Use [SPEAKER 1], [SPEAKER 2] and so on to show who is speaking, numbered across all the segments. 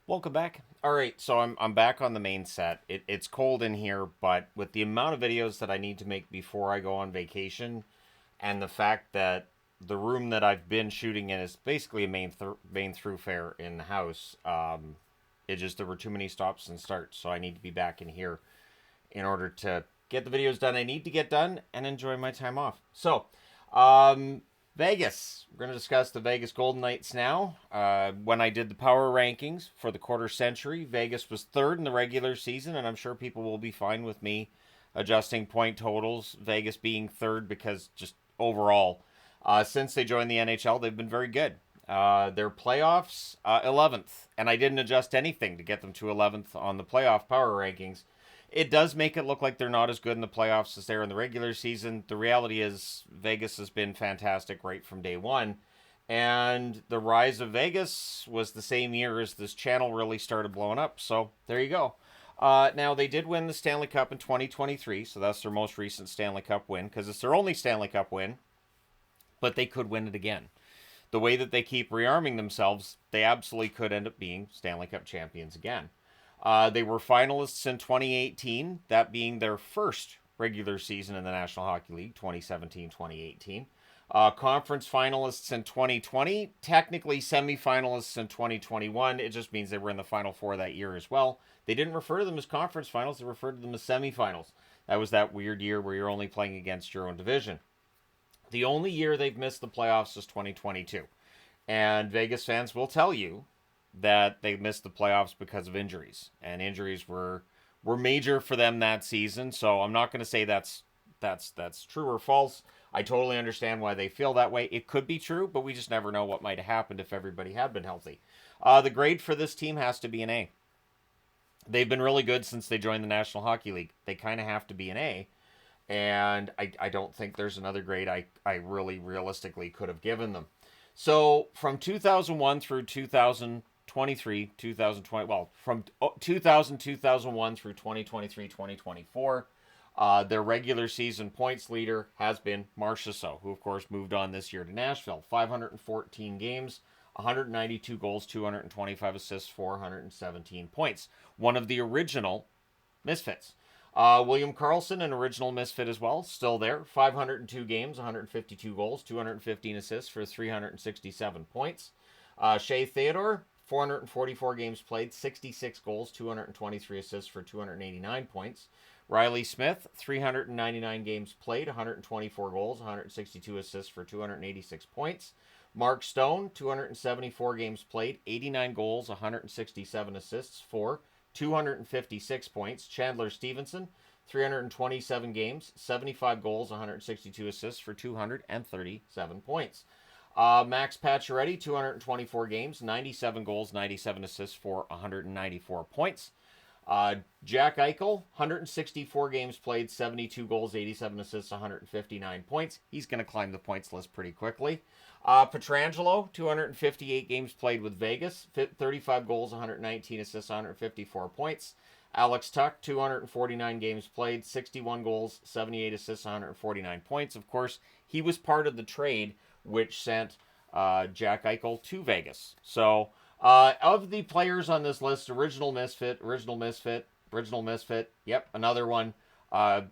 [SPEAKER 1] Welcome back. All right, so I'm back on the main set. It's cold in here, but with the amount of videos that I need to make before I go on vacation, and the fact that the room that I've been shooting in is basically a main thoroughfare in the house, it just there were too many stops and starts, so I need to be back in here in order to get the videos done I need to get done and enjoy my time off. So, um, Vegas. We're going to discuss the Vegas Golden Knights now. When I did the power rankings for the quarter century, Vegas was third in the regular season, and I'm sure people will be fine with me adjusting point totals. Vegas being third because just overall, since they joined the NHL, they've been very good. Their playoffs, 11th, and I didn't adjust anything to get them to 11th on the playoff power rankings. It does make it look like they're not as good in the playoffs as they're in the regular season. The reality is Vegas has been fantastic right from day one. And the rise of Vegas was the same year as this channel really started blowing up. So there you go. Now, they did win the Stanley Cup in 2023, so that's their most recent Stanley Cup win because it's their only Stanley Cup win, but they could win it again. The way that they keep rearming themselves, they absolutely could end up being Stanley Cup champions again. They were finalists in 2018, that being their first regular season in the National Hockey League, 2017-2018. Conference finalists in 2020, technically semifinalists in 2021. It just means they were in the Final Four that year as well. They didn't refer to them as conference finals, they referred to them as semifinals. That was that weird year where you're only playing against your own division. The only year they've missed the playoffs is 2022. And Vegas fans will tell you that they missed the playoffs because of injuries, and injuries were major for them that season. So I'm not going to say that's true or false. I totally understand why they feel that way. It could be true, but we just never know what might have happened if everybody had been healthy. The grade for this team has to be an A. They've been really good since they joined the National Hockey League. They kind of have to be an A, and I don't think there's another grade I really realistically could have given them. So from 2001 through 2023, 2020, well, from 2000, 2001 through 2023, 2024, their regular season points leader has been Marchessault, who of course moved on this year to Nashville. 514 games, 192 goals, 225 assists, 417 points. One of the original Misfits. William Karlsson, an original Misfit as well, still there. 502 games, 152 goals, 215 assists for 367 points. Shea Theodore, 444 games played, 66 goals, 223 assists for 289 points. Riley Smith, 399 games played, 124 goals, 162 assists for 286 points. Mark Stone, 274 games played, 89 goals, 167 assists for 256 points. Chandler Stevenson, 327 games, 75 goals, 162 assists for 237 points. Max Pacioretty, 224 games, 97 goals, 97 assists for 194 points. Jack Eichel, 164 games played, 72 goals, 87 assists, 159 points. He's going to climb the points list pretty quickly. Pietrangelo, 258 games played with Vegas, 35 goals, 119 assists, 154 points. Alex Tuch, 249 games played, 61 goals, 78 assists, 149 points. Of course, he was part of the trade which sent Jack Eichel to Vegas. So, of the players on this list, original Misfit, yep, another one.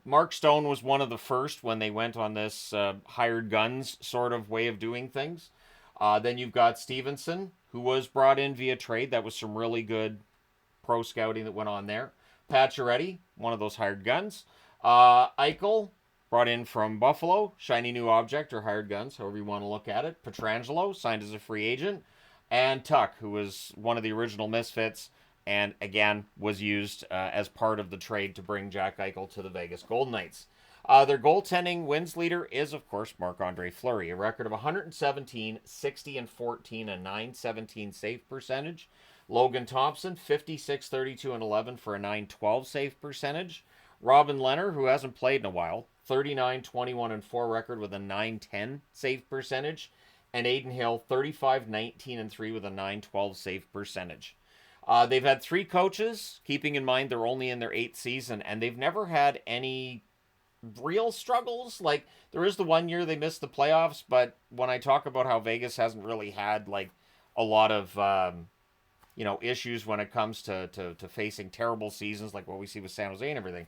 [SPEAKER 1] Mark Stone was one of the first when they went on this hired guns sort of way of doing things. Then you've got Stevenson, who was brought in via trade. That was some really good pro scouting that went on there. Pacioretty, one of those hired guns. Eichel, brought in from Buffalo, shiny new object or hired guns, however you want to look at it. Pietrangelo, signed as a free agent. And Tuch, who was one of the original Misfits, and again was used as part of the trade to bring Jack Eichel to the Vegas Golden Knights. Their goaltending wins leader is, of course, Marc-Andre Fleury, a record of 117, 60, and 14, a 917 save percentage. Logan Thompson, 56, 32, and 11 for a 912 save percentage. Robin Lehner, who hasn't played in a while, 39, 21, and 4 record with a 910 save percentage. And Aiden Hill, 35, 19, and 3 with a 912 save percentage. They've had 3 coaches, keeping in mind they're only in their 8th season, and they've never had any real struggles. Like, there is the one year they missed the playoffs, but when I talk about how Vegas hasn't really had, like, a lot of issues when it comes to facing terrible seasons like what we see with San Jose and everything.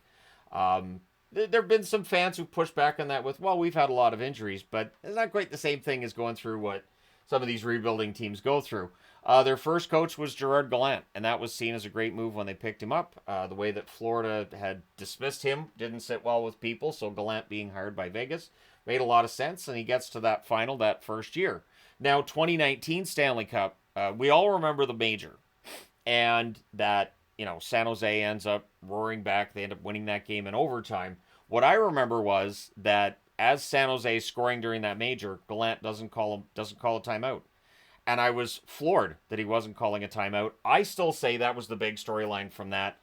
[SPEAKER 1] There have been some fans who push back on that with, well, we've had a lot of injuries, but it's not quite the same thing as going through what some of these rebuilding teams go through. Their first coach was Gerard Gallant, and that was seen as a great move when they picked him up. The way that Florida had dismissed him didn't sit well with people, so Gallant being hired by Vegas made a lot of sense, and he gets to that final that first year. Now, 2019 Stanley Cup, we all remember the major, and that, San Jose ends up roaring back. They end up winning that game in overtime. What I remember was that as San Jose scoring during that major, Gallant doesn't call a timeout. And I was floored that he wasn't calling a timeout. I still say that was the big storyline from that.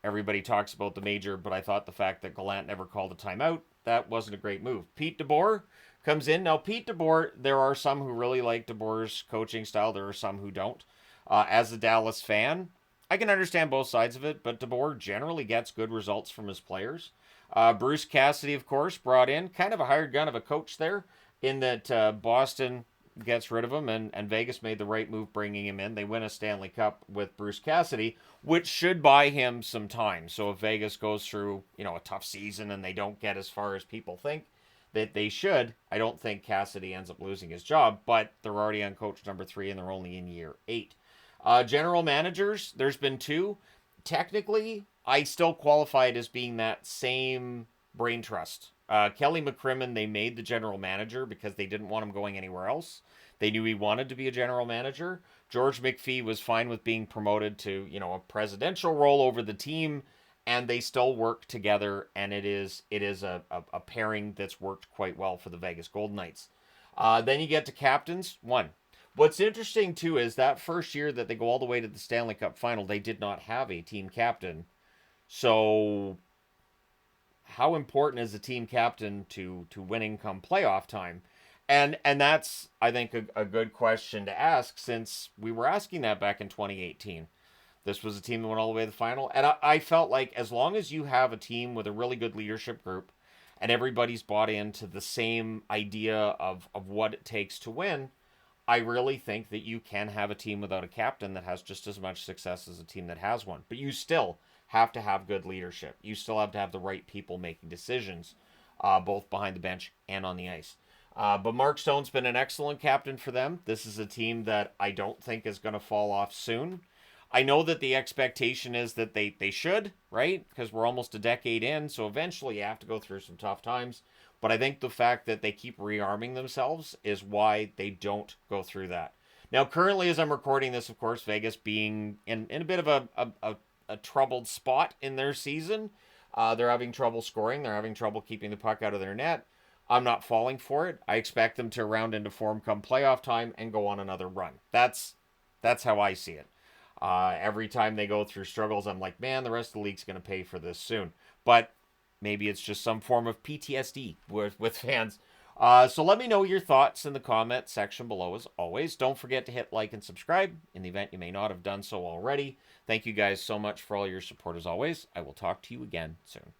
[SPEAKER 1] Everybody talks about the major, but I thought the fact that Gallant never called a timeout, that wasn't a great move. Pete DeBoer comes in. Now, Pete DeBoer, there are some who really like DeBoer's coaching style. There are some who don't. As a Dallas fan, I can understand both sides of it, but DeBoer generally gets good results from his players. Bruce Cassidy, of course, brought in kind of a hired gun of a coach there, in that Boston gets rid of him, and Vegas made the right move bringing him in. They win a Stanley Cup with Bruce Cassidy, which should buy him some time. So if Vegas goes through, a tough season and they don't get as far as people think that they should, I don't think Cassidy ends up losing his job, but they're already on coach number 3 and they're only in year 8. General managers, there's been 2. Technically, I still qualify it as being that same brain trust. Kelly McCrimmon, they made the general manager because they didn't want him going anywhere else. They knew he wanted to be a general manager. George McPhee was fine with being promoted to, a presidential role over the team, and they still work together, and it is a pairing that's worked quite well for the Vegas Golden Knights. Then you get to captains. 1. What's interesting, too, is that first year that they go all the way to the Stanley Cup final, they did not have a team captain. So how important is a team captain to winning come playoff time? And that's, I think, a good question to ask, since we were asking that back in 2018. This was a team that went all the way to the final. And I felt like as long as you have a team with a really good leadership group and everybody's bought into the same idea of what it takes to win, I really think that you can have a team without a captain that has just as much success as a team that has one. But you still have to have good leadership. You still have to have the right people making decisions, both behind the bench and on the ice. But Mark Stone's been an excellent captain for them. This is a team that I don't think is going to fall off soon. I know that the expectation is that they should, right? Because we're almost a decade in, so eventually you have to go through some tough times. But I think the fact that they keep rearming themselves is why they don't go through that. Now, currently, as I'm recording this, of course, Vegas being in a bit of a troubled spot in their season. They're having trouble scoring. They're having trouble keeping the puck out of their net. I'm not falling for it. I expect them to round into form come playoff time and go on another run. That's how I see it. Every time they go through struggles, I'm like, man, the rest of the league's going to pay for this soon. But maybe it's just some form of PTSD with fans. So let me know your thoughts in the comment section below. As always, don't forget to hit like and subscribe in the event you may not have done so already. Thank you guys so much for all your support as always. I will talk to you again soon.